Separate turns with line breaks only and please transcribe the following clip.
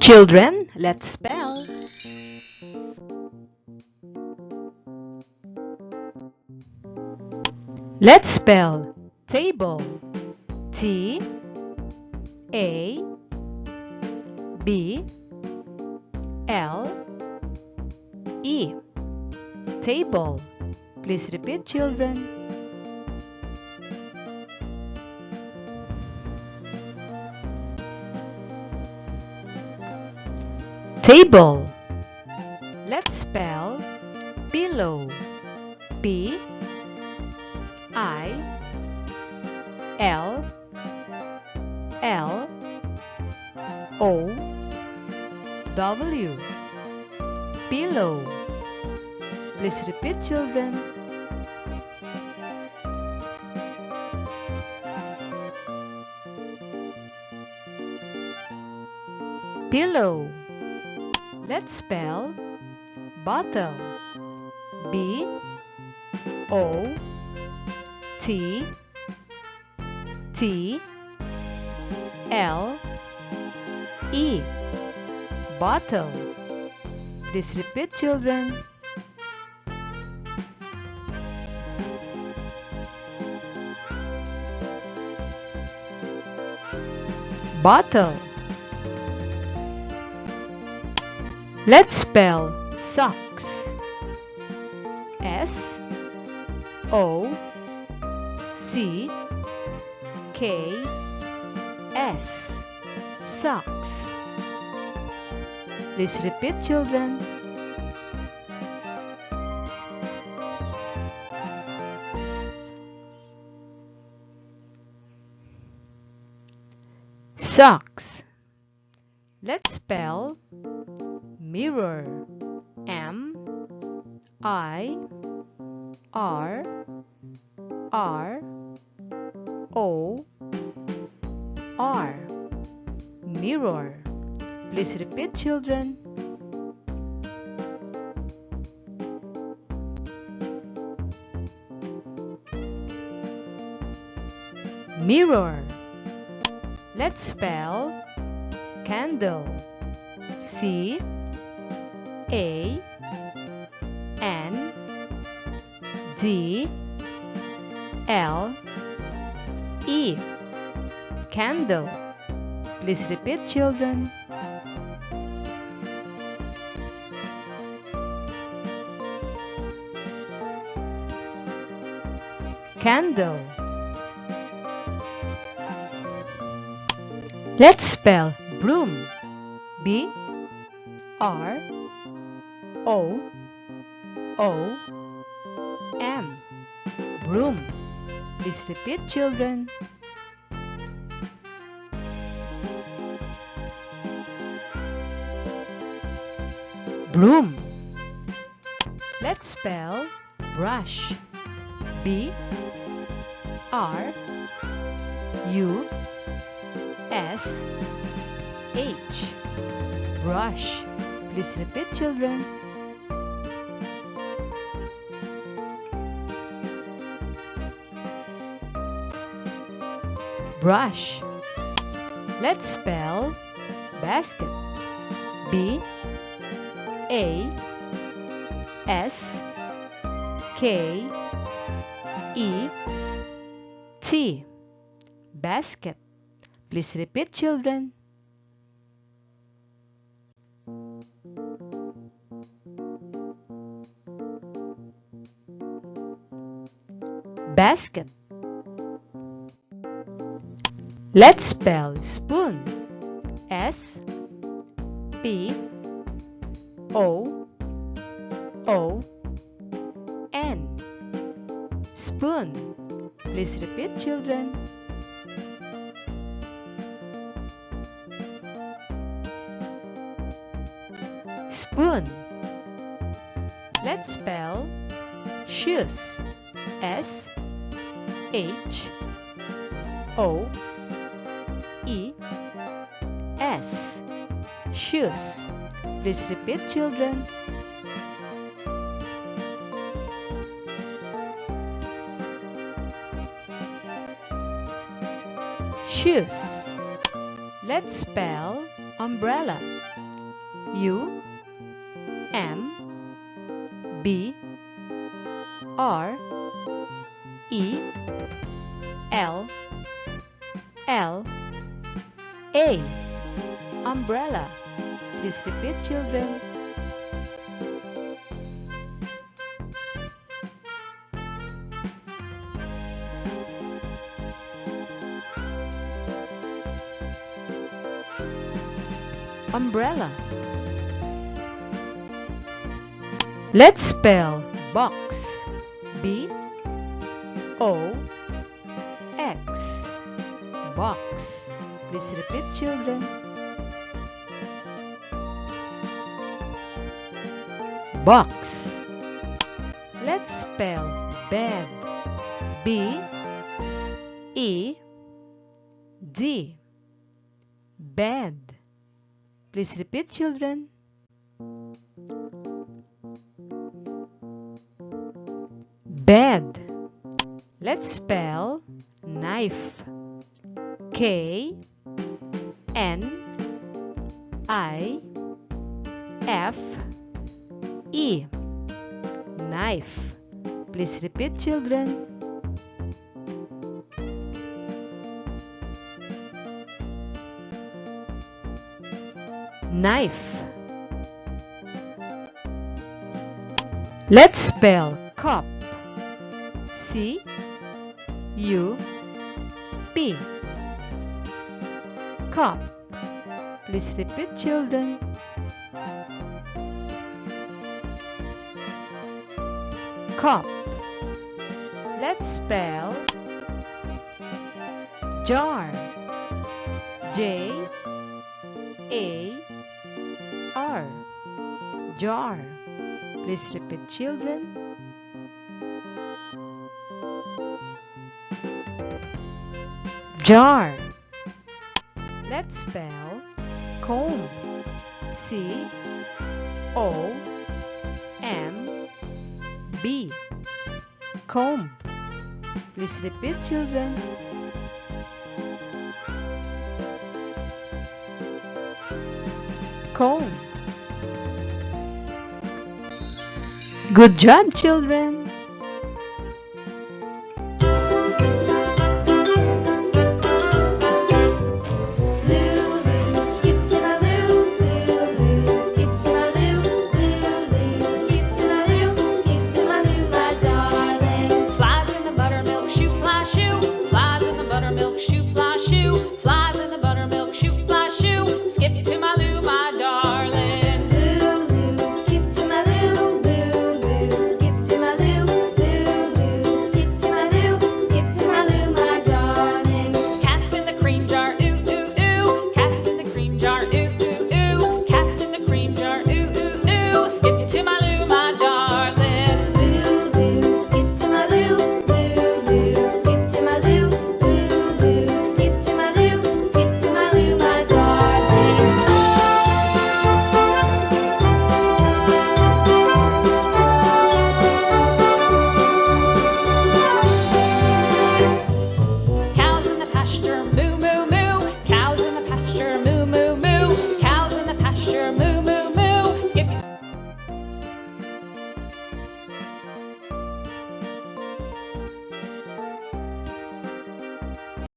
Children, let's spell. Let's spell table. T A B L E. Table. Please repeat, children. Table. Let's spell pillow. P I L L O W. Pillow. Please repeat, children. Pillow. Let's spell bottle. B O T T L E. Bottle. Please repeat, children. Bottle. Let's spell socks. S O C K S. Socks. Please repeat, children. Socks. Let's spell mirror. M I R R O R. Mirror. Please repeat, children. Mirror. Let's spell candle. C A N D L E. Candle. Please repeat, children. Candle. Let's spell broom. B R O O M. Broom. Please repeat, children. Broom. Let's spell brush. B R U S H. Brush. Please repeat, children. Brush. Let's spell basket. B A S K E T. Basket. Please repeat, children. Basket. Let's spell spoon. S P O O N. Spoon. Please repeat, children. Spoon. Let's spell shoes. S H O E S. Shoes. Please repeat, children. Shoes. Let's spell umbrella. U M B R E L L A. Umbrella. Please repeat, children. Umbrella. Let's spell box. B O X. Box. Please repeat, children. Box. Let's spell bed. B E D. Bed. Please repeat, children. Bed. Let's spell knife. K N I F E. Knife. Please repeat, children. Knife. Let's spell cup. C U P. Cup. Please repeat, children. Cup. Let's spell jar. J A R. Jar. Please repeat, children. Jar. Let's spell comb. C O M B. Comb. Please repeat, children. Comb. Good job, children.